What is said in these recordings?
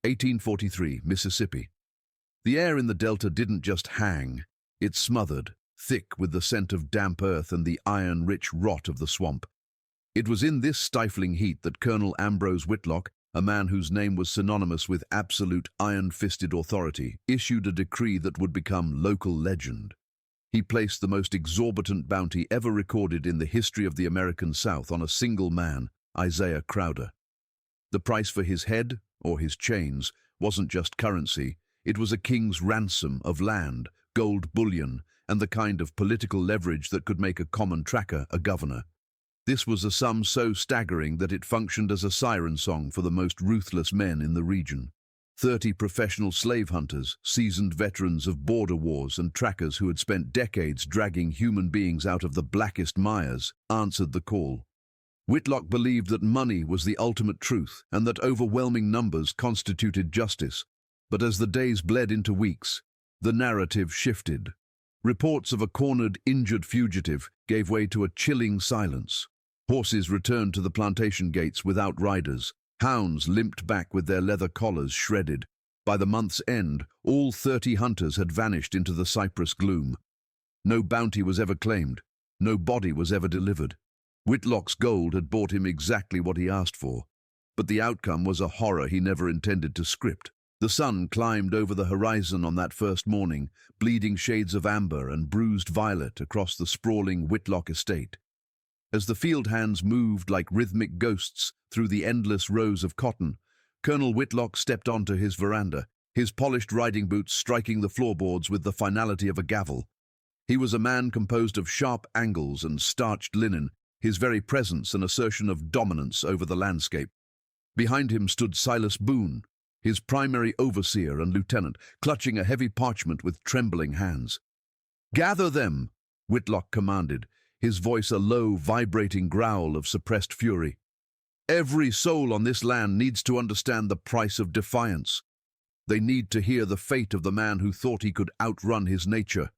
1843, Mississippi. The air in the delta didn't just hang, it smothered, thick with the scent of damp earth and the iron-rich rot of the swamp. It was in this stifling heat that Colonel Ambrose Whitlock, a man whose name was synonymous with absolute iron-fisted authority, issued a decree that would become local legend. He placed the most exorbitant bounty ever recorded in the history of the American South on a single man, Isaiah Crowder. The price for his head, or his chains, wasn't just currency, it was a king's ransom of land, gold bullion, and the kind of political leverage that could make a common tracker a governor. This was a sum so staggering that it functioned as a siren song for the most ruthless men in the region. 30 professional slave hunters, seasoned veterans of border wars and trackers who had spent decades dragging human beings out of the blackest mires, answered the call. Whitlock believed that money was the ultimate truth and that overwhelming numbers constituted justice. But as the days bled into weeks, the narrative shifted. Reports of a cornered, injured fugitive gave way to a chilling silence. Horses returned to the plantation gates without riders. Hounds limped back with their leather collars shredded. By the month's end, all 30 hunters had vanished into the cypress gloom. No bounty was ever claimed. No body was ever delivered. Whitlock's gold had bought him exactly what he asked for. But the outcome was a horror he never intended to script. The sun climbed over the horizon on that first morning, bleeding shades of amber and bruised violet across the sprawling Whitlock estate. As the field hands moved like rhythmic ghosts through the endless rows of cotton, Colonel Whitlock stepped onto his veranda, his polished riding boots striking the floorboards with the finality of a gavel. He was a man composed of sharp angles and starched linen, his very presence an assertion of dominance over the landscape. Behind him stood Silas Boone, his primary overseer and lieutenant, clutching a heavy parchment with trembling hands. "Gather them," Whitlock commanded, his voice a low, vibrating growl of suppressed fury. "Every soul on this land needs to understand the price of defiance. They need to hear the fate of the man who thought he could outrun his nature."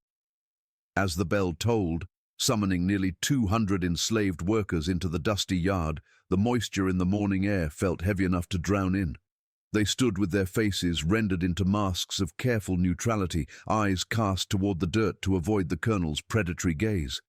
As the bell tolled, summoning nearly 200 enslaved workers into the dusty yard, the moisture in the morning air felt heavy enough to drown in. They stood with their faces rendered into masks of careful neutrality, eyes cast toward the dirt to avoid the colonel's predatory gaze.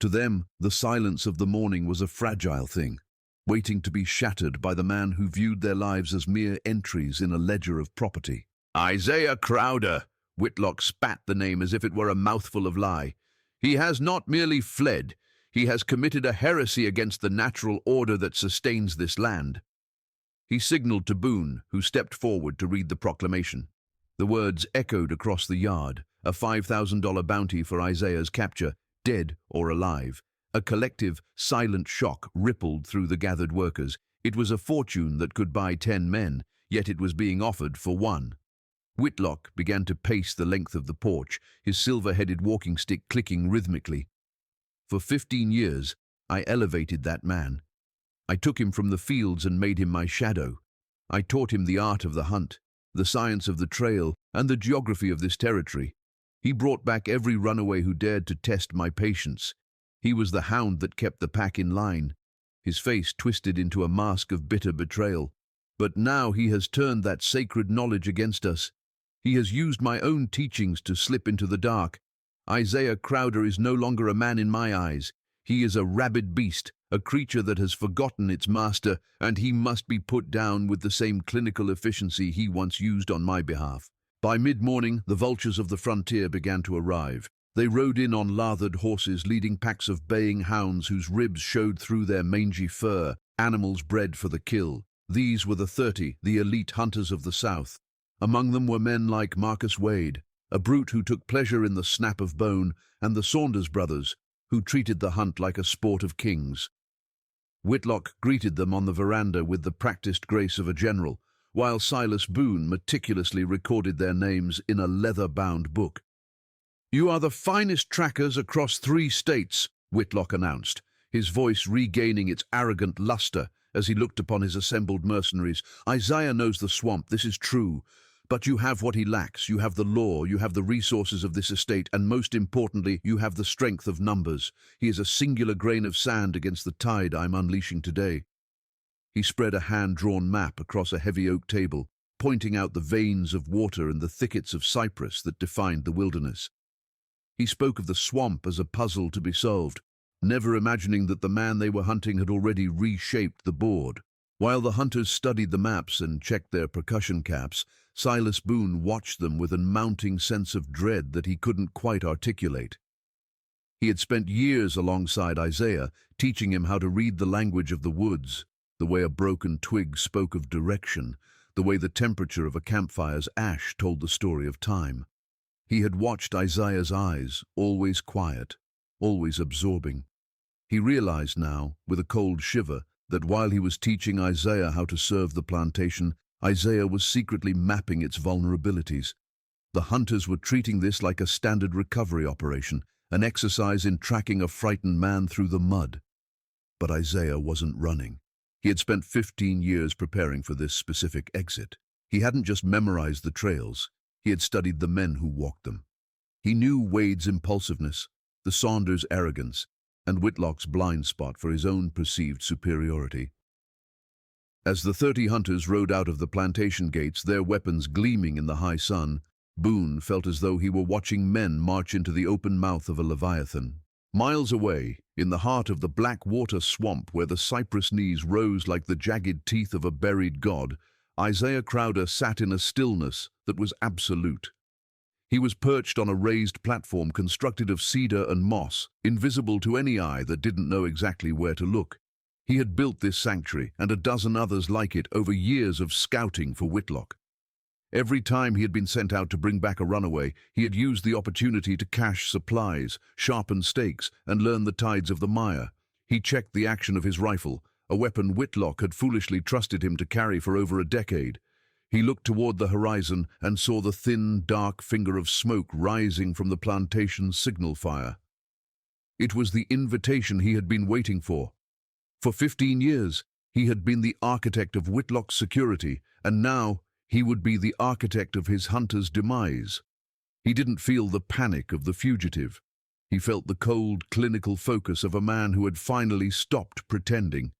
To them, the silence of the morning was a fragile thing, waiting to be shattered by the man who viewed their lives as mere entries in a ledger of property. "Isaiah Crowder," Whitlock spat the name as if it were a mouthful of lie. "He has not merely fled, he has committed a heresy against the natural order that sustains this land." He signaled to Boone, who stepped forward to read the proclamation. The words echoed across the yard, a $5,000 bounty for Isaiah's capture, dead or alive. A collective, silent shock rippled through the gathered workers. It was a fortune that could buy 10 men, yet it was being offered for one. Whitlock began to pace the length of the porch, his silver-headed walking stick clicking rhythmically. "For 15 years, I elevated that man. I took him from the fields and made him my shadow. I taught him the art of the hunt, the science of the trail, and the geography of this territory. He brought back every runaway who dared to test my patience. He was the hound that kept the pack in line." His face twisted into a mask of bitter betrayal. "But now he has turned that sacred knowledge against us. He has used my own teachings to slip into the dark. Isaiah Crowder is no longer a man in my eyes. He is a rabid beast, a creature that has forgotten its master, and he must be put down with the same clinical efficiency he once used on my behalf." By mid-morning, the vultures of the frontier began to arrive. They rode in on lathered horses, leading packs of baying hounds whose ribs showed through their mangy fur, animals bred for the kill. These were the 30, the elite hunters of the South. Among them were men like Marcus Wade, a brute who took pleasure in the snap of bone, and the Saunders brothers, who treated the hunt like a sport of kings. Whitlock greeted them on the veranda with the practiced grace of a general, while Silas Boone meticulously recorded their names in a leather-bound book. "You are the finest trackers across 3 states, Whitlock announced, his voice regaining its arrogant luster as he looked upon his assembled mercenaries. "Isaiah knows the swamp, this is true. But you have what he lacks. You have the law, you have the resources of this estate, and most importantly, you have the strength of numbers. He is a singular grain of sand against the tide I'm unleashing today." He spread a hand-drawn map across a heavy oak table, pointing out the veins of water and the thickets of cypress that defined the wilderness. He spoke of the swamp as a puzzle to be solved, never imagining that the man they were hunting had already reshaped the board. While the hunters studied the maps and checked their percussion caps, Silas Boone watched them with a mounting sense of dread that he couldn't quite articulate. He had spent years alongside Isaiah, teaching him how to read the language of the woods, the way a broken twig spoke of direction, the way the temperature of a campfire's ash told the story of time. He had watched Isaiah's eyes, always quiet, always absorbing. He realized now, with a cold shiver, that while he was teaching Isaiah how to serve the plantation, Isaiah was secretly mapping its vulnerabilities. The hunters were treating this like a standard recovery operation, an exercise in tracking a frightened man through the mud. But Isaiah wasn't running. He had spent 15 years preparing for this specific exit. He hadn't just memorized the trails, he had studied the men who walked them. He knew Wade's impulsiveness, the Saunders' arrogance, and Whitlock's blind spot for his own perceived superiority. As the 30 hunters rode out of the plantation gates, their weapons gleaming in the high sun, Boone felt as though he were watching men march into the open mouth of a leviathan. Miles away, in the heart of the black water swamp where the cypress knees rose like the jagged teeth of a buried god, Isaiah Crowder sat in a stillness that was absolute. He was perched on a raised platform constructed of cedar and moss, invisible to any eye that didn't know exactly where to look. He had built this sanctuary and a dozen others like it over years of scouting for Whitlock. Every time he had been sent out to bring back a runaway, he had used the opportunity to cache supplies, sharpen stakes, and learn the tides of the mire. He checked the action of his rifle, a weapon Whitlock had foolishly trusted him to carry for over a decade. He looked toward the horizon and saw the thin, dark finger of smoke rising from the plantation's signal fire. It was the invitation he had been waiting for. For 15 years, he had been the architect of Whitlock's security, and now he would be the architect of his hunter's demise. He didn't feel the panic of the fugitive. He felt the cold, clinical focus of a man who had finally stopped pretending.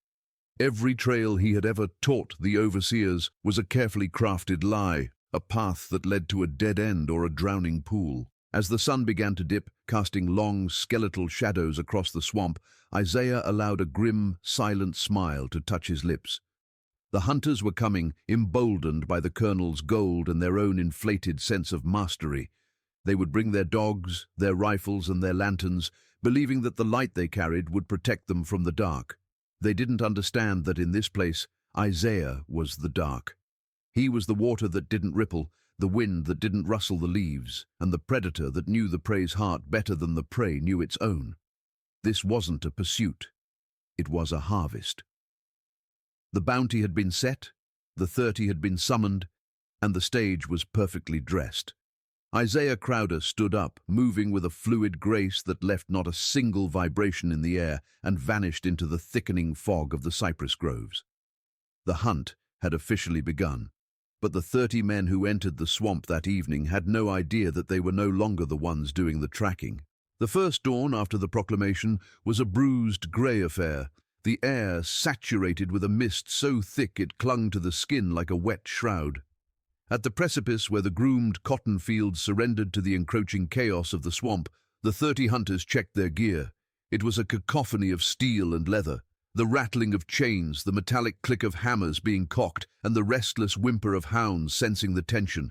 Every trail he had ever taught the overseers was a carefully crafted lie, a path that led to a dead end or a drowning pool. As the sun began to dip, casting long, skeletal shadows across the swamp, Isaiah allowed a grim, silent smile to touch his lips. The hunters were coming, emboldened by the colonel's gold and their own inflated sense of mastery. They would bring their dogs, their rifles, and their lanterns, believing that the light they carried would protect them from the dark. They didn't understand that in this place, Isaiah was the dark. He was the water that didn't ripple, the wind that didn't rustle the leaves, and the predator that knew the prey's heart better than the prey knew its own. This wasn't a pursuit. It was a harvest. The bounty had been set, the 30 had been summoned, and the stage was perfectly dressed. Isaiah Crowder stood up, moving with a fluid grace that left not a single vibration in the air and vanished into the thickening fog of the cypress groves. The hunt had officially begun, but the 30 men who entered the swamp that evening had no idea that they were no longer the ones doing the tracking. The first dawn after the proclamation was a bruised grey affair, the air saturated with a mist so thick it clung to the skin like a wet shroud. At the precipice where the groomed cotton fields surrendered to the encroaching chaos of the swamp, the 30 hunters checked their gear. It was a cacophony of steel and leather, the rattling of chains, the metallic click of hammers being cocked, and the restless whimper of hounds sensing the tension.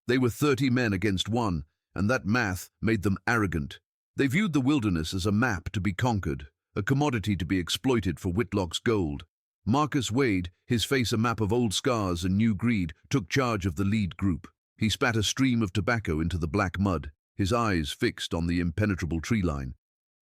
They were 30 men against one, and that math made them arrogant. They viewed the wilderness as a map to be conquered, a commodity to be exploited for Whitlock's gold. Marcus Wade, his face a map of old scars and new greed, took charge of the lead group. He spat a stream of tobacco into the black mud, his eyes fixed on the impenetrable tree line.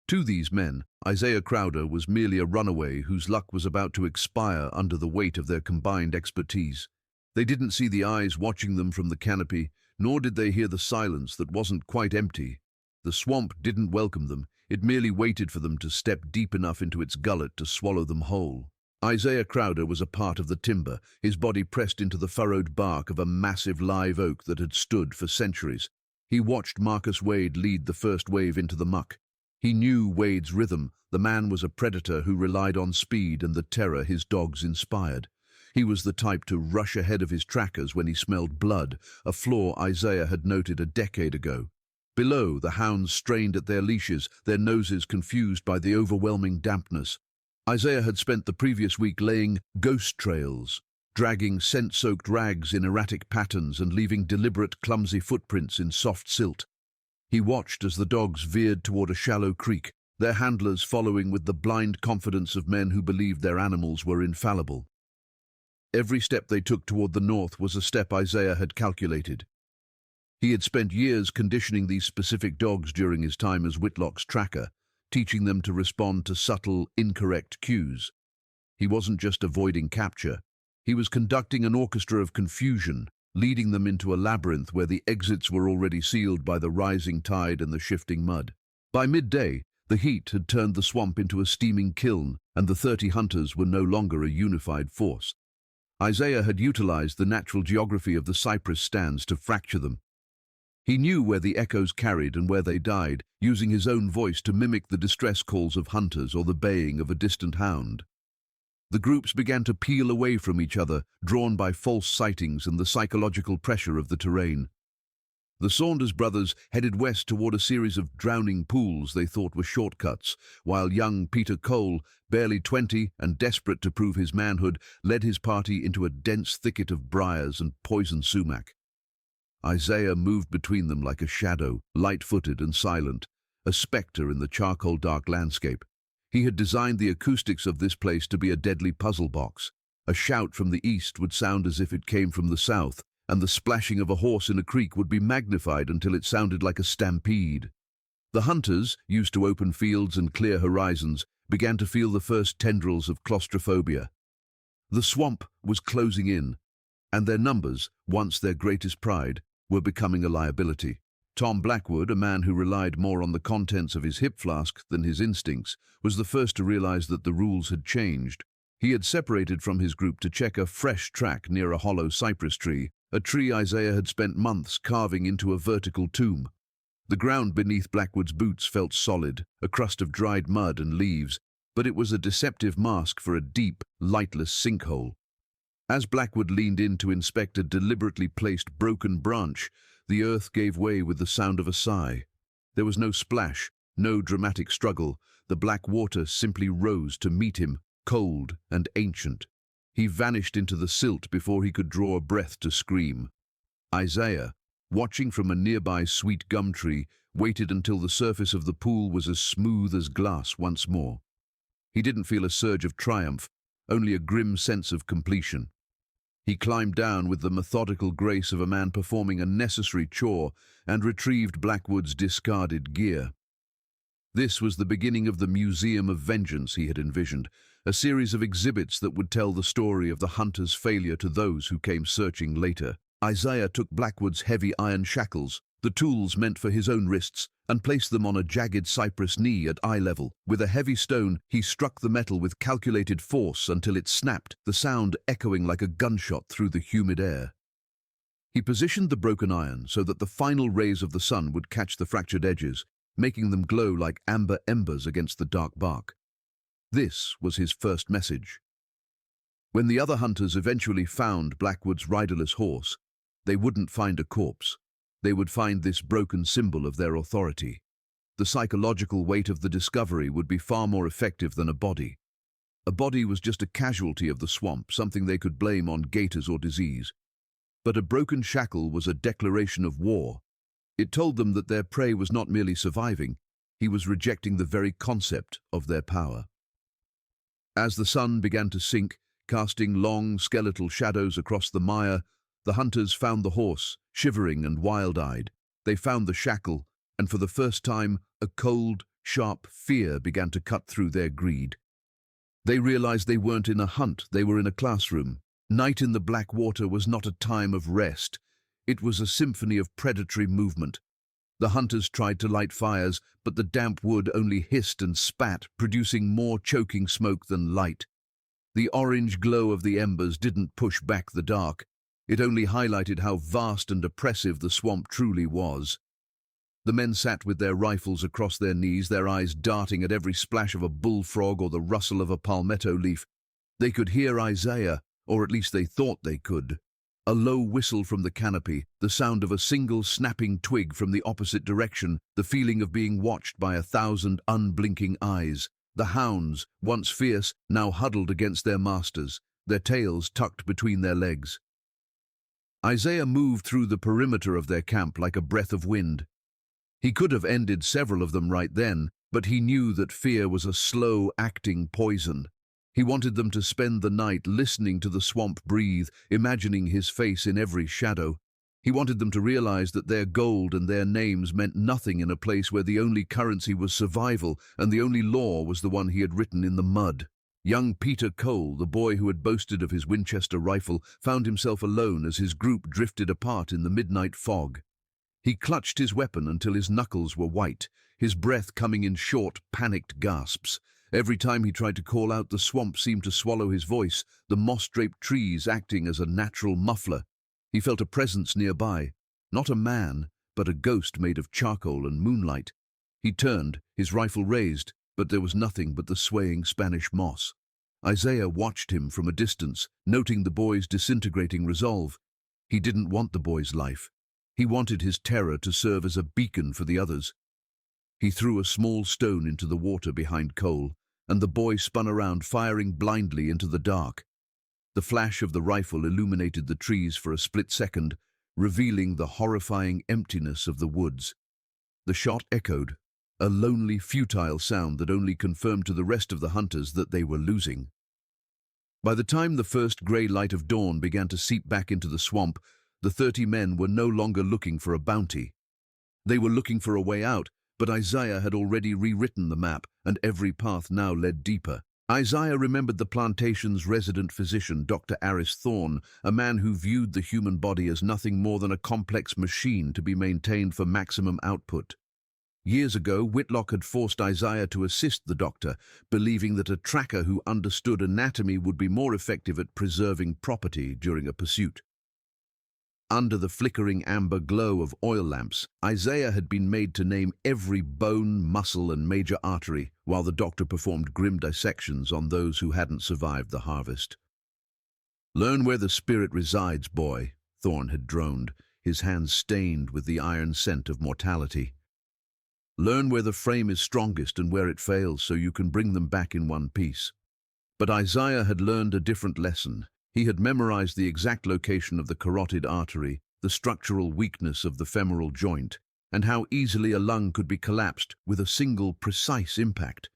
To these men, Isaiah Crowder was merely a runaway whose luck was about to expire under the weight of their combined expertise. They didn't see the eyes watching them from the canopy, nor did they hear the silence that wasn't quite empty. The swamp didn't welcome them, it merely waited for them to step deep enough into its gullet to swallow them whole. Isaiah Crowder was a part of the timber, his body pressed into the furrowed bark of a massive live oak that had stood for centuries. He watched Marcus Wade lead the first wave into the muck. He knew Wade's rhythm. The man was a predator who relied on speed and the terror his dogs inspired. He was the type to rush ahead of his trackers when he smelled blood, a flaw Isaiah had noted a decade ago. Below, the hounds strained at their leashes, their noses confused by the overwhelming dampness. Isaiah had spent the previous week laying ghost trails, dragging scent-soaked rags in erratic patterns and leaving deliberate, clumsy footprints in soft silt. He watched as the dogs veered toward a shallow creek, their handlers following with the blind confidence of men who believed their animals were infallible. Every step they took toward the north was a step Isaiah had calculated. He had spent years conditioning these specific dogs during his time as Whitlock's tracker, teaching them to respond to subtle, incorrect cues. He wasn't just avoiding capture. He was conducting an orchestra of confusion, leading them into a labyrinth where the exits were already sealed by the rising tide and the shifting mud. By midday, the heat had turned the swamp into a steaming kiln, and the 30 hunters were no longer a unified force. Isaiah had utilized the natural geography of the cypress stands to fracture them. He knew where the echoes carried and where they died, using his own voice to mimic the distress calls of hunters or the baying of a distant hound. The groups began to peel away from each other, drawn by false sightings and the psychological pressure of the terrain. The Saunders brothers headed west toward a series of drowning pools they thought were shortcuts, while young Peter Cole, barely 20 and desperate to prove his manhood, led his party into a dense thicket of briars and poison sumac. Isaiah moved between them like a shadow, light-footed and silent, a spectre in the charcoal-dark landscape. He had designed the acoustics of this place to be a deadly puzzle box. A shout from the east would sound as if it came from the south, and the splashing of a horse in a creek would be magnified until it sounded like a stampede. The hunters, used to open fields and clear horizons, began to feel the first tendrils of claustrophobia. The swamp was closing in, and their numbers, once their greatest pride, were becoming a liability. Tom Blackwood, a man who relied more on the contents of his hip flask than his instincts, was the first to realize that the rules had changed. He had separated from his group to check a fresh track near a hollow cypress tree, a tree Isaiah had spent months carving into a vertical tomb. The ground beneath Blackwood's boots felt solid, a crust of dried mud and leaves, but it was a deceptive mask for a deep, lightless sinkhole. As Blackwood leaned in to inspect a deliberately placed broken branch, the earth gave way with the sound of a sigh. There was no splash, no dramatic struggle. The black water simply rose to meet him, cold and ancient. He vanished into the silt before he could draw a breath to scream. Isaiah, watching from a nearby sweet gum tree, waited until the surface of the pool was as smooth as glass once more. He didn't feel a surge of triumph, only a grim sense of completion. He climbed down with the methodical grace of a man performing a necessary chore and retrieved Blackwood's discarded gear. This was the beginning of the Museum of Vengeance he had envisioned, a series of exhibits that would tell the story of the hunter's failure to those who came searching later. Isaiah took Blackwood's heavy iron shackles, the tools meant for his own wrists, and placed them on a jagged cypress knee at eye level. With a heavy stone, he struck the metal with calculated force until it snapped, the sound echoing like a gunshot through the humid air. He positioned the broken iron so that the final rays of the sun would catch the fractured edges, making them glow like amber embers against the dark bark. This was his first message. When the other hunters eventually found Blackwood's riderless horse, they wouldn't find a corpse. They would find this broken symbol of their authority. The psychological weight of the discovery would be far more effective than a body. A body was just a casualty of the swamp, something they could blame on gators or disease. But a broken shackle was a declaration of war. It told them that their prey was not merely surviving, he was rejecting the very concept of their power. As the sun began to sink, casting long, skeletal shadows across the mire, the hunters found the horse, shivering and wild-eyed. They found the shackle, and for the first time, a cold, sharp fear began to cut through their greed. They realized they weren't in a hunt, they were in a classroom. Night in the black water was not a time of rest. It was a symphony of predatory movement. The hunters tried to light fires, but the damp wood only hissed and spat, producing more choking smoke than light. The orange glow of the embers didn't push back the dark. It only highlighted how vast and oppressive the swamp truly was. The men sat with their rifles across their knees, their eyes darting at every splash of a bullfrog or the rustle of a palmetto leaf. They could hear Isaiah, or at least they thought they could. A low whistle from the canopy, the sound of a single snapping twig from the opposite direction, the feeling of being watched by 1,000 unblinking eyes. The hounds, once fierce, now huddled against their masters, their tails tucked between their legs. Isaiah moved through the perimeter of their camp like a breath of wind. He could have ended several of them right then, but he knew that fear was a slow-acting poison. He wanted them to spend the night listening to the swamp breathe, imagining his face in every shadow. He wanted them to realize that their gold and their names meant nothing in a place where the only currency was survival and the only law was the one he had written in the mud. Young Peter Cole, the boy who had boasted of his Winchester rifle, found himself alone as his group drifted apart in the midnight fog. He clutched his weapon until his knuckles were white, his breath coming in short, panicked gasps. Every time he tried to call out, the swamp seemed to swallow his voice, the moss-draped trees acting as a natural muffler. He felt a presence nearby, not a man, but a ghost made of charcoal and moonlight. He turned, his rifle raised, but there was nothing but the swaying Spanish moss. Isaiah watched him from a distance, noting the boy's disintegrating resolve. He didn't want the boy's life. He wanted his terror to serve as a beacon for the others. He threw a small stone into the water behind Cole, and the boy spun around, firing blindly into the dark. The flash of the rifle illuminated the trees for a split second, revealing the horrifying emptiness of the woods. The shot echoed, a lonely, futile sound that only confirmed to the rest of the hunters that they were losing. By the time the first grey light of dawn began to seep back into the swamp, the 30 men were no longer looking for a bounty. They were looking for a way out, but Isaiah had already rewritten the map, and every path now led deeper. Isaiah remembered the plantation's resident physician, Dr. Aris Thorne, a man who viewed the human body as nothing more than a complex machine to be maintained for maximum output. Years ago, Whitlock had forced Isaiah to assist the doctor, believing that a tracker who understood anatomy would be more effective at preserving property during a pursuit. Under the flickering amber glow of oil lamps, Isaiah had been made to name every bone, muscle, and major artery, while the doctor performed grim dissections on those who hadn't survived the harvest. "Learn where the spirit resides, boy," Thorne had droned, his hands stained with the iron scent of mortality. "Learn where the frame is strongest and where it fails so you can bring them back in one piece." But Isaiah had learned a different lesson. He had memorized the exact location of the carotid artery, the structural weakness of the femoral joint, and how easily a lung could be collapsed with a single precise impact.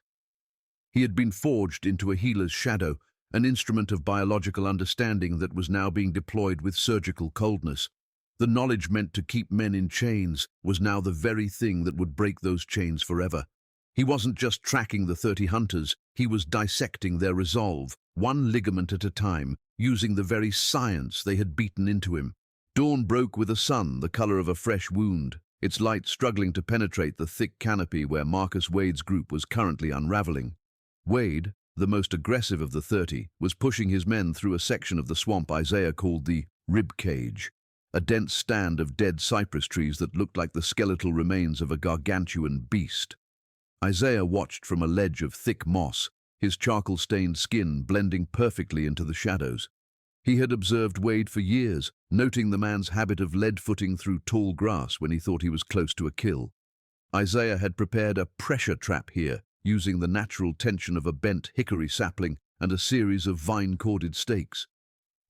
He had been forged into a healer's shadow, an instrument of biological understanding that was now being deployed with surgical coldness. The knowledge meant to keep men in chains was now the very thing that would break those chains forever. He wasn't just tracking the 30 hunters, he was dissecting their resolve, one ligament at a time, using the very science they had beaten into him. Dawn broke with a sun the color of a fresh wound, its light struggling to penetrate the thick canopy where Marcus Wade's group was currently unraveling. Wade, the most aggressive of the 30, was pushing his men through a section of the swamp Isaiah called the rib cage, a dense stand of dead cypress trees that looked like the skeletal remains of a gargantuan beast. Isaiah watched from a ledge of thick moss, his charcoal-stained skin blending perfectly into the shadows. He had observed Wade for years, noting the man's habit of lead-footing through tall grass when he thought he was close to a kill. Isaiah had prepared a pressure trap here, using the natural tension of a bent hickory sapling and a series of vine-corded stakes.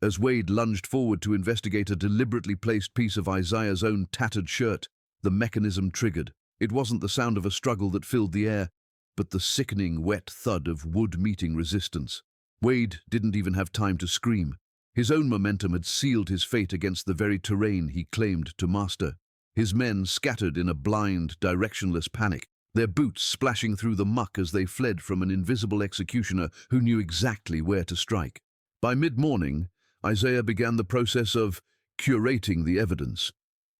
As Wade lunged forward to investigate a deliberately placed piece of Isaiah's own tattered shirt, the mechanism triggered. It wasn't the sound of a struggle that filled the air, but the sickening, wet thud of wood meeting resistance. Wade didn't even have time to scream. His own momentum had sealed his fate against the very terrain he claimed to master. His men scattered in a blind, directionless panic, their boots splashing through the muck as they fled from an invisible executioner who knew exactly where to strike. By mid-morning, Isaiah began the process of curating the evidence.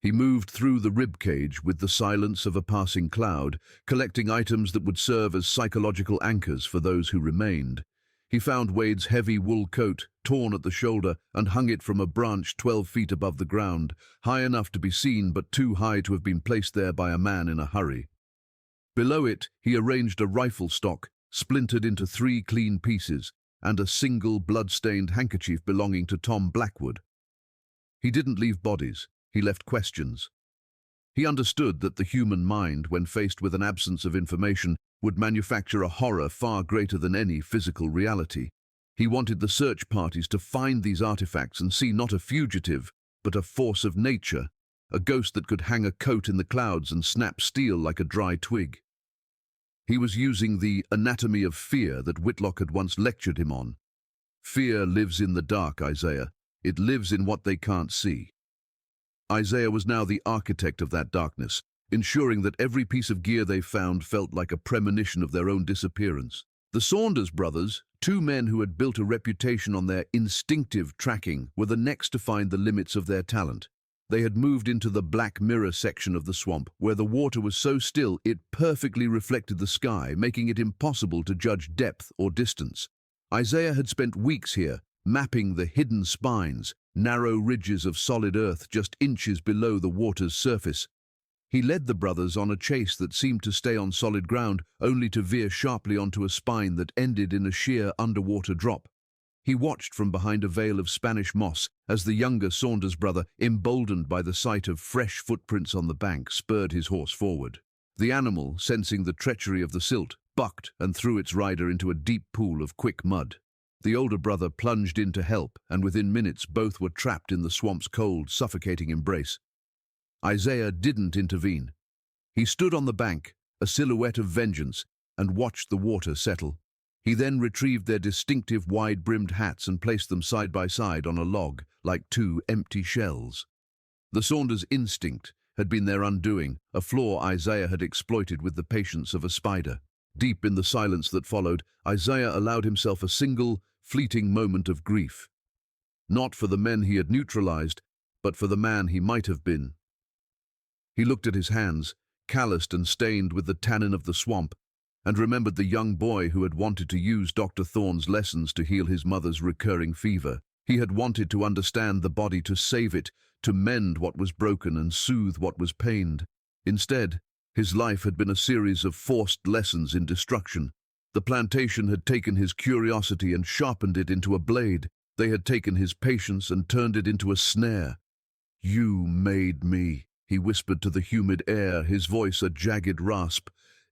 He moved through the ribcage with the silence of a passing cloud, collecting items that would serve as psychological anchors for those who remained. He found Wade's heavy wool coat, torn at the shoulder, and hung it from a branch 12 feet above the ground, high enough to be seen but too high to have been placed there by a man in a hurry. Below it, he arranged a rifle stock, splintered into 3 clean pieces, and a single blood-stained handkerchief belonging to Tom Blackwood. He didn't leave bodies, he left questions. He understood that the human mind, when faced with an absence of information, would manufacture a horror far greater than any physical reality. He wanted the search parties to find these artifacts and see not a fugitive, but a force of nature, a ghost that could hang a coat in the clouds and snap steel like a dry twig. He was using the anatomy of fear that Whitlock had once lectured him on. Fear lives in the dark, Isaiah. It lives in what they can't see. Isaiah was now the architect of that darkness, ensuring that every piece of gear they found felt like a premonition of their own disappearance. The Saunders brothers, two men who had built a reputation on their instinctive tracking, were the next to find the limits of their talent. They had moved into the Black Mirror section of the swamp, where the water was so still it perfectly reflected the sky, making it impossible to judge depth or distance. Isaiah had spent weeks here, mapping the hidden spines, narrow ridges of solid earth just inches below the water's surface. He led the brothers on a chase that seemed to stay on solid ground, only to veer sharply onto a spine that ended in a sheer underwater drop. He watched from behind a veil of Spanish moss as the younger Saunders brother, emboldened by the sight of fresh footprints on the bank, spurred his horse forward. The animal, sensing the treachery of the silt, bucked and threw its rider into a deep pool of quick mud. The older brother plunged in to help, and within minutes both were trapped in the swamp's cold, suffocating embrace. Isaiah didn't intervene. He stood on the bank, a silhouette of vengeance, and watched the water settle. He then retrieved their distinctive wide-brimmed hats and placed them side by side on a log, like two empty shells. The Saunders' instinct had been their undoing, a flaw Isaiah had exploited with the patience of a spider. Deep in the silence that followed, Isaiah allowed himself a single, fleeting moment of grief. Not for the men he had neutralized, but for the man he might have been. He looked at his hands, calloused and stained with the tannin of the swamp, and remembered the young boy who had wanted to use Dr. Thorne's lessons to heal his mother's recurring fever. He had wanted to understand the body, to save it, to mend what was broken and soothe what was pained. Instead, his life had been a series of forced lessons in destruction. The plantation had taken his curiosity and sharpened it into a blade. They had taken his patience and turned it into a snare. "You made me," he whispered to the humid air, his voice a jagged rasp.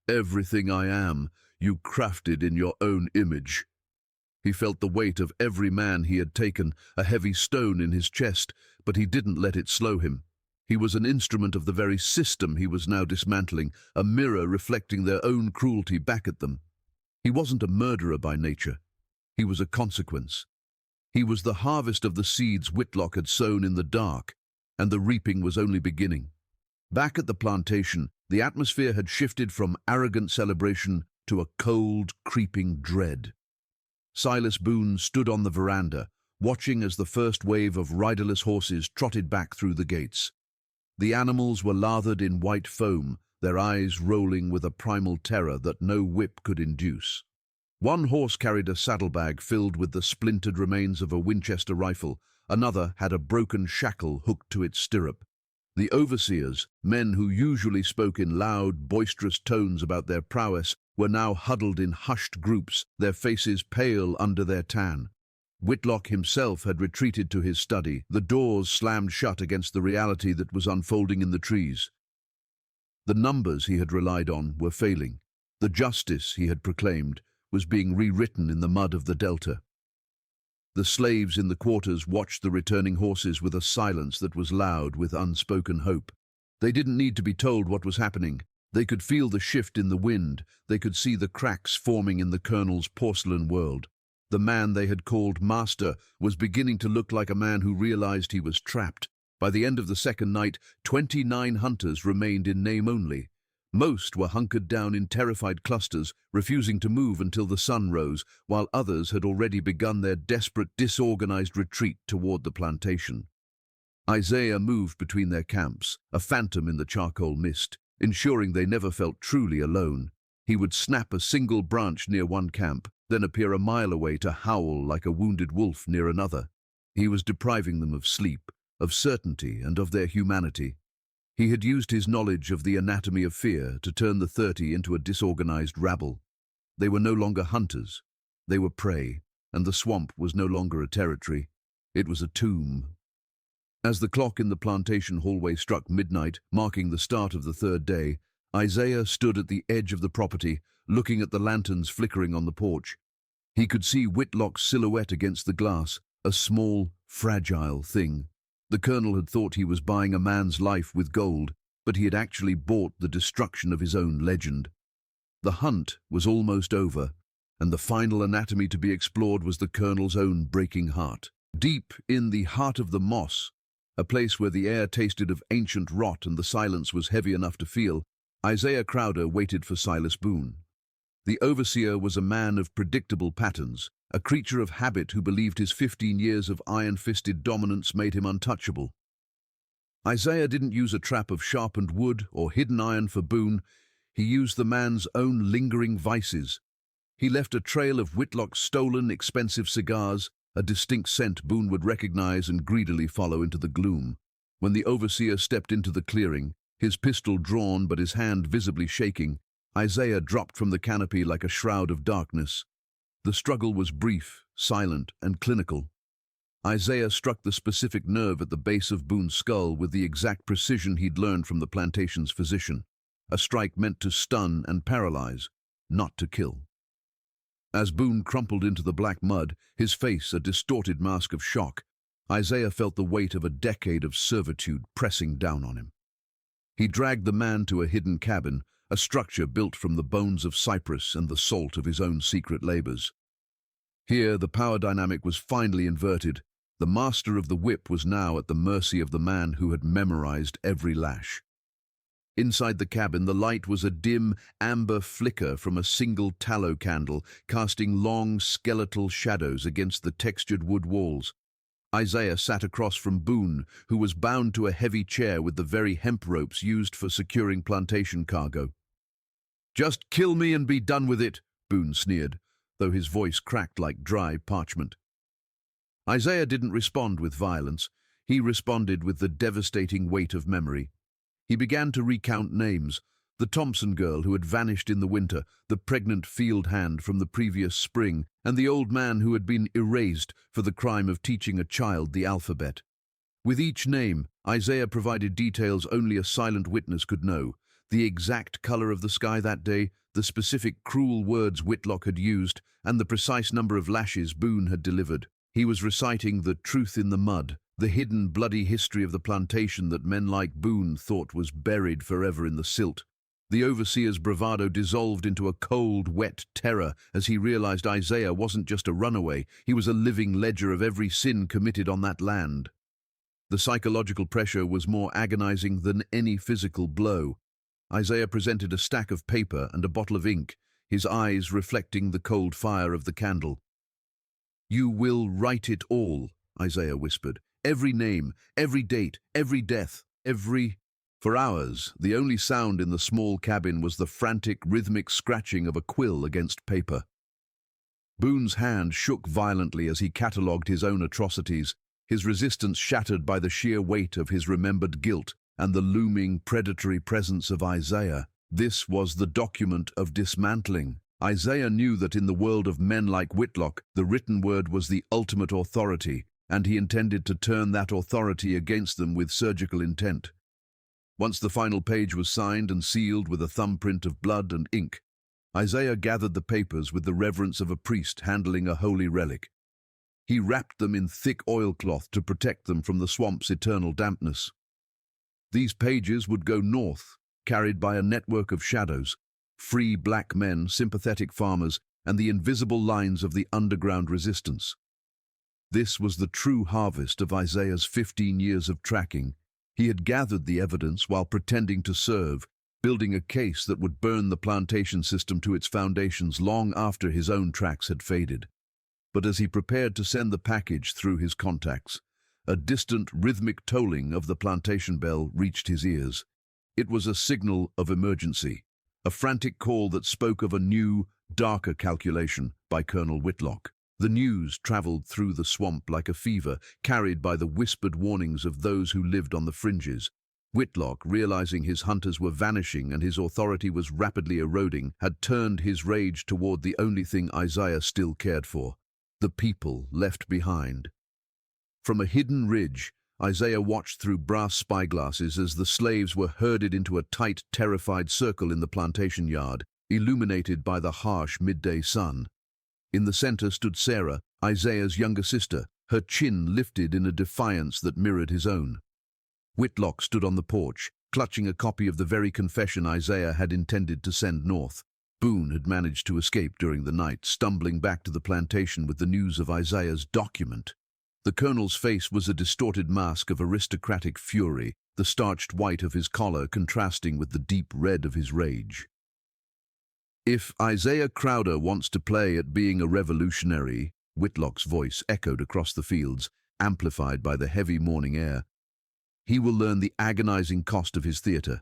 "Everything I am, you crafted in your own image." He felt the weight of every man he had taken, a heavy stone in his chest, but he didn't let it slow him. He was an instrument of the very system he was now dismantling, a mirror reflecting their own cruelty back at them. He wasn't a murderer by nature. He was a consequence. He was the harvest of the seeds Whitlock had sown in the dark, and the reaping was only beginning. Back at the plantation, the atmosphere had shifted from arrogant celebration to a cold, creeping dread. Silas Boone stood on the veranda, watching as the first wave of riderless horses trotted back through the gates. The animals were lathered in white foam, their eyes rolling with a primal terror that no whip could induce. One horse carried a saddlebag filled with the splintered remains of a Winchester rifle. Another had a broken shackle hooked to its stirrup. The overseers, men who usually spoke in loud, boisterous tones about their prowess, were now huddled in hushed groups, their faces pale under their tan. Whitlock himself had retreated to his study, the doors slammed shut against the reality that was unfolding in the trees. The numbers he had relied on were failing. The justice he had proclaimed was being rewritten in the mud of the Delta. The slaves in the quarters watched the returning horses with a silence that was loud with unspoken hope. They didn't need to be told what was happening. They could feel the shift in the wind. They could see the cracks forming in the colonel's porcelain world. The man they had called master was beginning to look like a man who realized he was trapped. By the end of the second night, 29 hunters remained in name only. Most were hunkered down in terrified clusters, refusing to move until the sun rose, while others had already begun their desperate, disorganized retreat toward the plantation. Isaiah moved between their camps, a phantom in the charcoal mist, ensuring they never felt truly alone. He would snap a single branch near one camp, then appear a mile away to howl like a wounded wolf near another. He was depriving them of sleep, of certainty, and of their humanity. He had used his knowledge of the anatomy of fear to turn the 30 into a disorganized rabble. They were no longer hunters. They were prey, and the swamp was no longer a territory. It was a tomb. As the clock in the plantation hallway struck midnight, marking the start of the third day, Isaiah stood at the edge of the property, looking at the lanterns flickering on the porch. He could see Whitlock's silhouette against the glass, a small, fragile thing. The colonel had thought he was buying a man's life with gold, but he had actually bought the destruction of his own legend. The hunt was almost over, and the final anatomy to be explored was the colonel's own breaking heart. Deep in the heart of the moss, a place where the air tasted of ancient rot and the silence was heavy enough to feel, Isaiah Crowder waited for Silas Boone. The overseer was a man of predictable patterns, a creature of habit who believed his 15 years of iron-fisted dominance made him untouchable. Isaiah didn't use a trap of sharpened wood or hidden iron for Boone. He used the man's own lingering vices. He left a trail of Whitlock's stolen, expensive cigars, a distinct scent Boone would recognize and greedily follow into the gloom. When the overseer stepped into the clearing, his pistol drawn but his hand visibly shaking, Isaiah dropped from the canopy like a shroud of darkness. The struggle was brief, silent, and clinical. Isaiah struck the specific nerve at the base of Boone's skull with the exact precision he'd learned from the plantation's physician, a strike meant to stun and paralyze, not to kill. As Boone crumpled into the black mud, his face a distorted mask of shock, Isaiah felt the weight of a decade of servitude pressing down on him. He dragged the man to a hidden cabin, a structure built from the bones of cypress and the salt of his own secret labors. Here, the power dynamic was finally inverted. The master of the whip was now at the mercy of the man who had memorized every lash. Inside the cabin, the light was a dim, amber flicker from a single tallow candle, casting long, skeletal shadows against the textured wood walls. Isaiah sat across from Boone, who was bound to a heavy chair with the very hemp ropes used for securing plantation cargo. "Just kill me and be done with it," Boone sneered, though his voice cracked like dry parchment. Isaiah didn't respond with violence. He responded with the devastating weight of memory. He began to recount names: the Thompson girl who had vanished in the winter, the pregnant field hand from the previous spring, and the old man who had been erased for the crime of teaching a child the alphabet. With each name, Isaiah provided details only a silent witness could know: the exact color of the sky that day, the specific cruel words Whitlock had used, and the precise number of lashes Boone had delivered. He was reciting the truth in the mud, the hidden bloody history of the plantation that men like Boone thought was buried forever in the silt. The overseer's bravado dissolved into a cold, wet terror as he realized Isaiah wasn't just a runaway, he was a living ledger of every sin committed on that land. The psychological pressure was more agonizing than any physical blow. Isaiah presented a stack of paper and a bottle of ink, his eyes reflecting the cold fire of the candle. "You will write it all," Isaiah whispered. "Every name, every date, every death, every—" For hours, the only sound in the small cabin was the frantic, rhythmic scratching of a quill against paper. Boone's hand shook violently as he catalogued his own atrocities, his resistance shattered by the sheer weight of his remembered guilt and the looming predatory presence of Isaiah. This was the document of dismantling. Isaiah knew that in the world of men like Whitlock, the written word was the ultimate authority, and he intended to turn that authority against them with surgical intent. Once the final page was signed and sealed with a thumbprint of blood and ink, Isaiah gathered the papers with the reverence of a priest handling a holy relic. He wrapped them in thick oilcloth to protect them from the swamp's eternal dampness. These pages would go north, carried by a network of shadows, free black men, sympathetic farmers, and the invisible lines of the underground resistance. This was the true harvest of Isaiah's 15 years of tracking. He had gathered the evidence while pretending to serve, building a case that would burn the plantation system to its foundations long after his own tracks had faded. But as he prepared to send the package through his contacts, a distant rhythmic tolling of the plantation bell reached his ears. It was a signal of emergency, a frantic call that spoke of a new, darker calculation by Colonel Whitlock. The news traveled through the swamp like a fever, carried by the whispered warnings of those who lived on the fringes. Whitlock, realizing his hunters were vanishing and his authority was rapidly eroding, had turned his rage toward the only thing Isaiah still cared for: the people left behind. From a hidden ridge, Isaiah watched through brass spyglasses as the slaves were herded into a tight, terrified circle in the plantation yard, illuminated by the harsh midday sun. In the center stood Sarah, Isaiah's younger sister, her chin lifted in a defiance that mirrored his own. Whitlock stood on the porch, clutching a copy of the very confession Isaiah had intended to send north. Boone had managed to escape during the night, stumbling back to the plantation with the news of Isaiah's document. The colonel's face was a distorted mask of aristocratic fury, the starched white of his collar contrasting with the deep red of his rage. "If Isaiah Crowder wants to play at being a revolutionary," Whitlock's voice echoed across the fields, amplified by the heavy morning air, "he will learn the agonizing cost of his theater."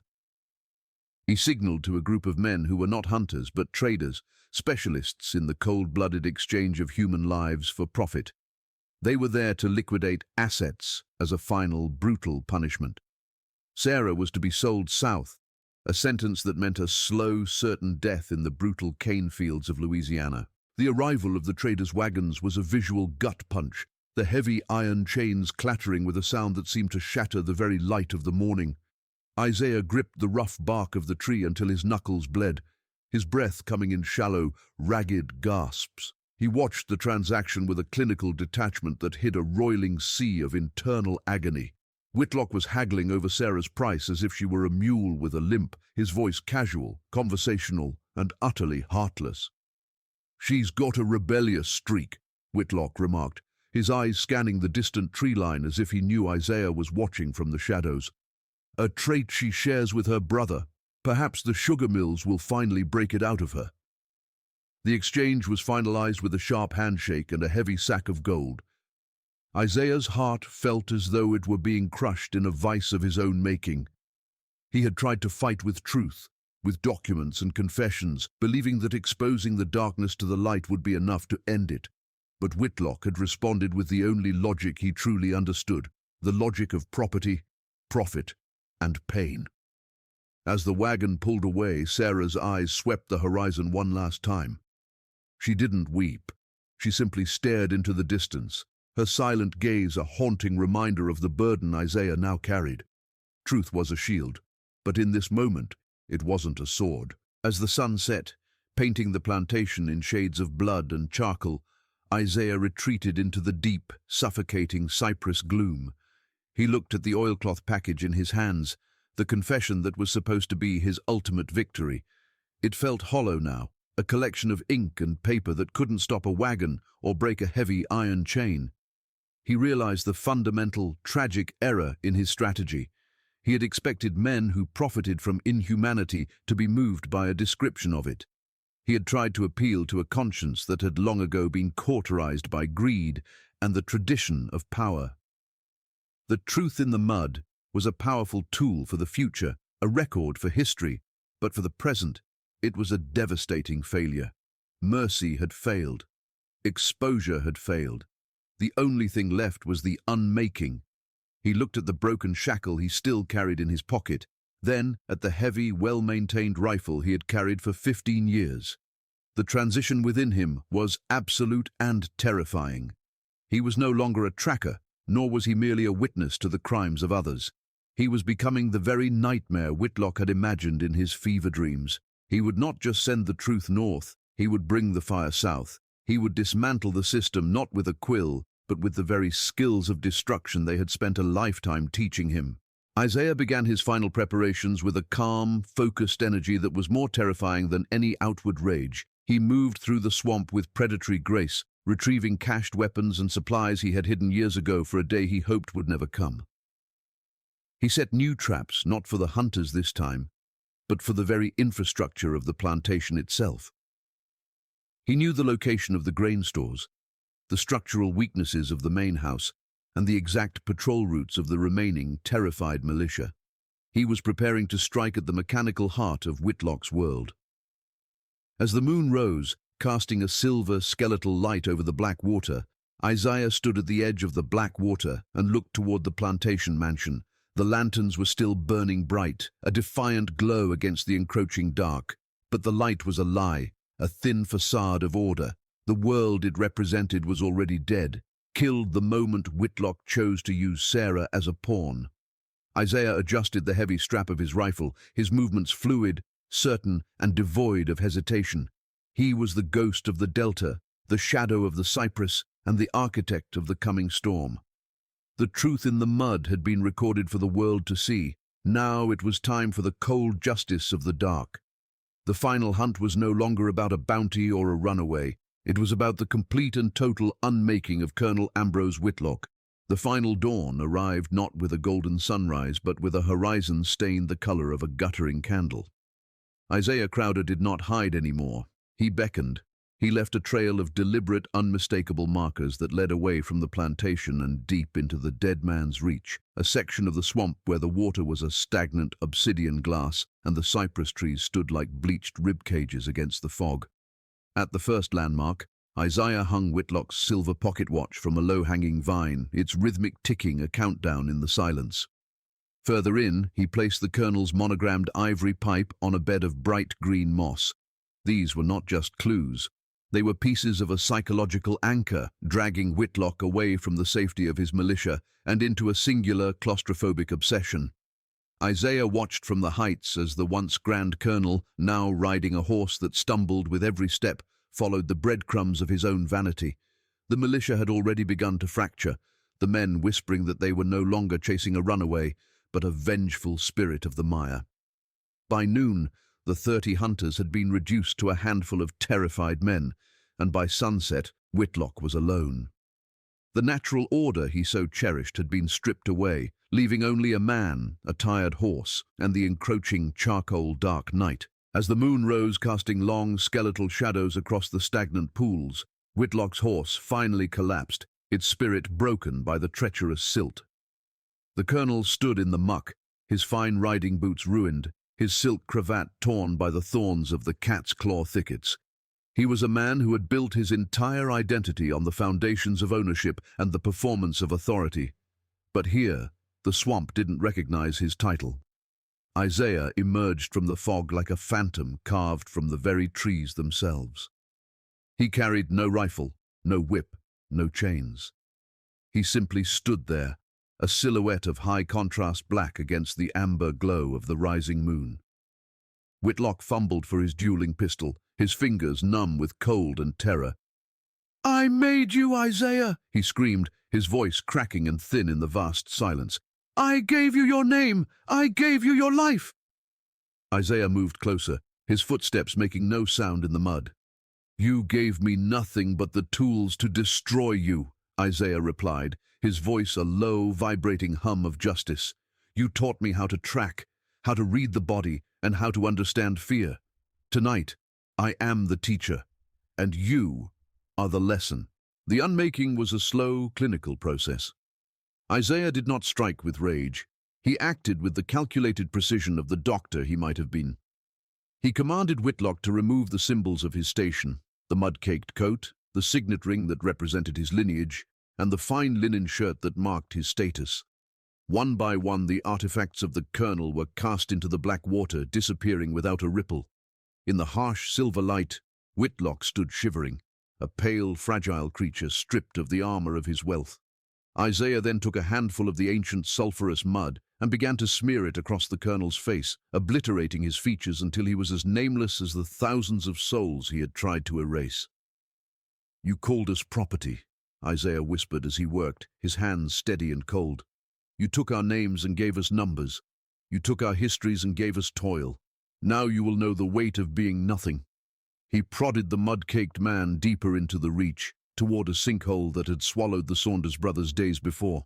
He signaled to a group of men who were not hunters but traders, specialists in the cold-blooded exchange of human lives for profit. They were there to liquidate assets as a final, brutal punishment. Sarah was to be sold south, a sentence that meant a slow, certain death in the brutal cane fields of Louisiana. The arrival of the traders' wagons was a visual gut punch, the heavy iron chains clattering with a sound that seemed to shatter the very light of the morning. Isaiah gripped the rough bark of the tree until his knuckles bled, his breath coming in shallow, ragged gasps. He watched the transaction with a clinical detachment that hid a roiling sea of internal agony. Whitlock was haggling over Sarah's price as if she were a mule with a limp, his voice casual, conversational, and utterly heartless. "She's got a rebellious streak," Whitlock remarked, his eyes scanning the distant tree line as if he knew Isaiah was watching from the shadows. "A trait she shares with her brother. Perhaps the sugar mills will finally break it out of her." The exchange was finalized with a sharp handshake and a heavy sack of gold. Isaiah's heart felt as though it were being crushed in a vice of his own making. He had tried to fight with truth, with documents and confessions, believing that exposing the darkness to the light would be enough to end it. But Whitlock had responded with the only logic he truly understood, the logic of property, profit, and pain. As the wagon pulled away, Sarah's eyes swept the horizon one last time. She didn't weep. She simply stared into the distance, her silent gaze a haunting reminder of the burden Isaiah now carried. Truth was a shield, but in this moment, it wasn't a sword. As the sun set, painting the plantation in shades of blood and charcoal, Isaiah retreated into the deep, suffocating cypress gloom. He looked at the oilcloth package in his hands, the confession that was supposed to be his ultimate victory. It felt hollow now, a collection of ink and paper that couldn't stop a wagon or break a heavy iron chain. He realized the fundamental, tragic error in his strategy. He had expected men who profited from inhumanity to be moved by a description of it. He had tried to appeal to a conscience that had long ago been cauterized by greed and the tradition of power. The truth in the mud was a powerful tool for the future, a record for history, but for the present, it was a devastating failure. Mercy had failed. Exposure had failed. The only thing left was the unmaking. He looked at the broken shackle he still carried in his pocket, then at the heavy, well-maintained rifle he had carried for 15 years. The transition within him was absolute and terrifying. He was no longer a tracker, nor was he merely a witness to the crimes of others. He was becoming the very nightmare Whitlock had imagined in his fever dreams. He would not just send the truth north, he would bring the fire south. He would dismantle the system not with a quill, but with the very skills of destruction they had spent a lifetime teaching him. Isaiah began his final preparations with a calm, focused energy that was more terrifying than any outward rage. He moved through the swamp with predatory grace, retrieving cached weapons and supplies he had hidden years ago for a day he hoped would never come. He set new traps, not for the hunters this time, but for the very infrastructure of the plantation itself. He knew the location of the grain stores, the structural weaknesses of the main house, and the exact patrol routes of the remaining terrified militia. He was preparing to strike at the mechanical heart of Whitlock's world. As the moon rose, casting a silver skeletal light over the black water, Isaiah stood at the edge of the black water and looked toward the plantation mansion. The lanterns were still burning bright, a defiant glow against the encroaching dark. But the light was a lie, a thin facade of order. The world it represented was already dead, killed the moment Whitlock chose to use Sarah as a pawn. Isaiah adjusted the heavy strap of his rifle, his movements fluid, certain, and devoid of hesitation. He was the ghost of the Delta, the shadow of the cypress, and the architect of the coming storm. The truth in the mud had been recorded for the world to see. Now it was time for the cold justice of the dark. The final hunt was no longer about a bounty or a runaway. It was about the complete and total unmaking of Colonel Ambrose Whitlock. The final dawn arrived not with a golden sunrise, but with a horizon stained the color of a guttering candle. Isaiah Crowder did not hide anymore. He beckoned. He left a trail of deliberate, unmistakable markers that led away from the plantation and deep into the dead man's reach, a section of the swamp where the water was a stagnant obsidian glass and the cypress trees stood like bleached rib cages against the fog. At the first landmark, Isaiah hung Whitlock's silver pocket watch from a low-hanging vine, its rhythmic ticking a countdown in the silence. Further in, he placed the colonel's monogrammed ivory pipe on a bed of bright green moss. These were not just clues. They were pieces of a psychological anchor, dragging Whitlock away from the safety of his militia and into a singular claustrophobic obsession. Isaiah watched from the heights as the once grand colonel, now riding a horse that stumbled with every step, followed the breadcrumbs of his own vanity. The militia had already begun to fracture, the men whispering that they were no longer chasing a runaway, but a vengeful spirit of the mire. By noon, the 30 hunters had been reduced to a handful of terrified men, and by sunset, Whitlock was alone. The natural order he so cherished had been stripped away, leaving only a man, a tired horse, and the encroaching charcoal dark night. As the moon rose, casting long skeletal shadows across the stagnant pools, Whitlock's horse finally collapsed, its spirit broken by the treacherous silt. The colonel stood in the muck, his fine riding boots ruined, his silk cravat torn by the thorns of the cat's claw thickets. He was a man who had built his entire identity on the foundations of ownership and the performance of authority. But here, the swamp didn't recognize his title. Isaiah emerged from the fog like a phantom carved from the very trees themselves. He carried no rifle, no whip, no chains. He simply stood there, a silhouette of high-contrast black against the amber glow of the rising moon. Whitlock fumbled for his dueling pistol, his fingers numb with cold and terror. "I made you, Isaiah!" he screamed, his voice cracking and thin in the vast silence. "I gave you your name! I gave you your life!" Isaiah moved closer, his footsteps making no sound in the mud. "You gave me nothing but the tools to destroy you," Isaiah replied, his voice a low, vibrating hum of justice. "You taught me how to track, how to read the body, and how to understand fear. Tonight, I am the teacher, and you are the lesson." The unmaking was a slow, clinical process. Isaiah did not strike with rage. He acted with the calculated precision of the doctor he might have been. He commanded Whitlock to remove the symbols of his station, the mud-caked coat, the signet ring that represented his lineage, and the fine linen shirt that marked his status. One by one, the artifacts of the colonel were cast into the black water, disappearing without a ripple. In the harsh silver light, Whitlock stood shivering, a pale, fragile creature stripped of the armor of his wealth. Isaiah then took a handful of the ancient sulphurous mud and began to smear it across the colonel's face, obliterating his features until he was as nameless as the thousands of souls he had tried to erase. "You called us property," Isaiah whispered as he worked, his hands steady and cold. "You took our names and gave us numbers. You took our histories and gave us toil. Now you will know the weight of being nothing." He prodded the mud-caked man deeper into the reach, toward a sinkhole that had swallowed the Saunders brothers days before.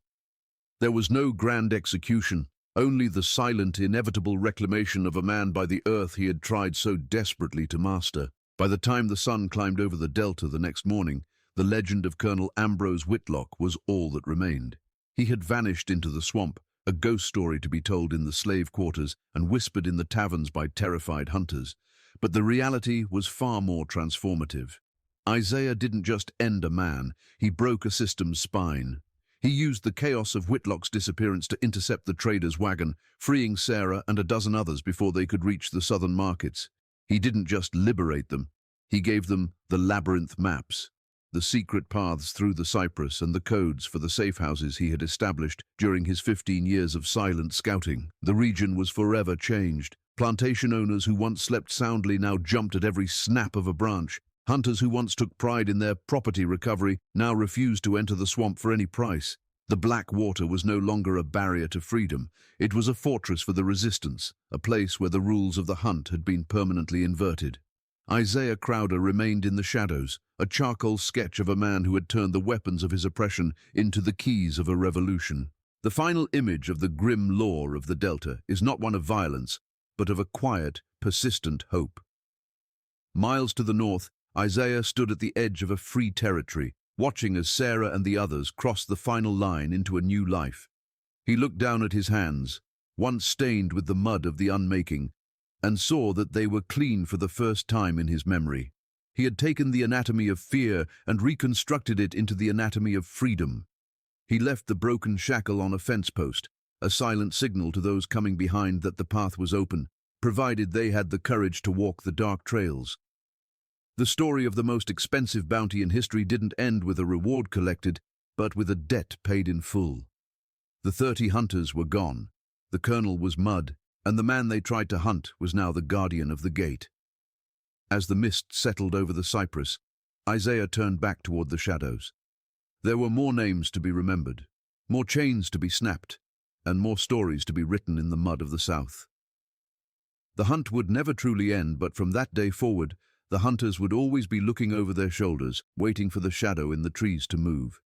There was no grand execution, only the silent, inevitable reclamation of a man by the earth he had tried so desperately to master. By the time the sun climbed over the delta the next morning, the legend of Colonel Ambrose Whitlock was all that remained. He had vanished into the swamp, a ghost story to be told in the slave quarters and whispered in the taverns by terrified hunters. But the reality was far more transformative. Isaiah didn't just end a man, he broke a system's spine. He used the chaos of Whitlock's disappearance to intercept the trader's wagon, freeing Sarah and a dozen others before they could reach the southern markets. He didn't just liberate them, He gave them the labyrinth maps, the secret paths through the cypress and the codes for the safe houses he had established during his 15 years of silent scouting. The region was forever changed. Plantation owners who once slept soundly now jumped at every snap of a branch. Hunters who once took pride in their property recovery now refused to enter the swamp for any price. The black water was no longer a barrier to freedom. It was a fortress for the resistance, a place where the rules of the hunt had been permanently inverted. Isaiah Crowder remained in the shadows, a charcoal sketch of a man who had turned the weapons of his oppression into the keys of a revolution. The final image of the grim law of the Delta is not one of violence, but of a quiet, persistent hope. Miles to the north, Isaiah stood at the edge of a free territory, watching as Sarah and the others crossed the final line into a new life. He looked down at his hands, once stained with the mud of the unmaking, and saw that they were clean for the first time in his memory. He had taken the anatomy of fear and reconstructed it into the anatomy of freedom. He left the broken shackle on a fence post, a silent signal to those coming behind that the path was open, provided they had the courage to walk the dark trails. The story of the most expensive bounty in history didn't end with a reward collected, but with a debt paid in full. The 30 hunters were gone, the colonel was mud, and the man they tried to hunt was now the guardian of the gate. As the mist settled over the cypress, Isaiah turned back toward the shadows. There were more names to be remembered, more chains to be snapped, and more stories to be written in the mud of the South. The hunt would never truly end, but from that day forward, the hunters would always be looking over their shoulders, waiting for the shadow in the trees to move.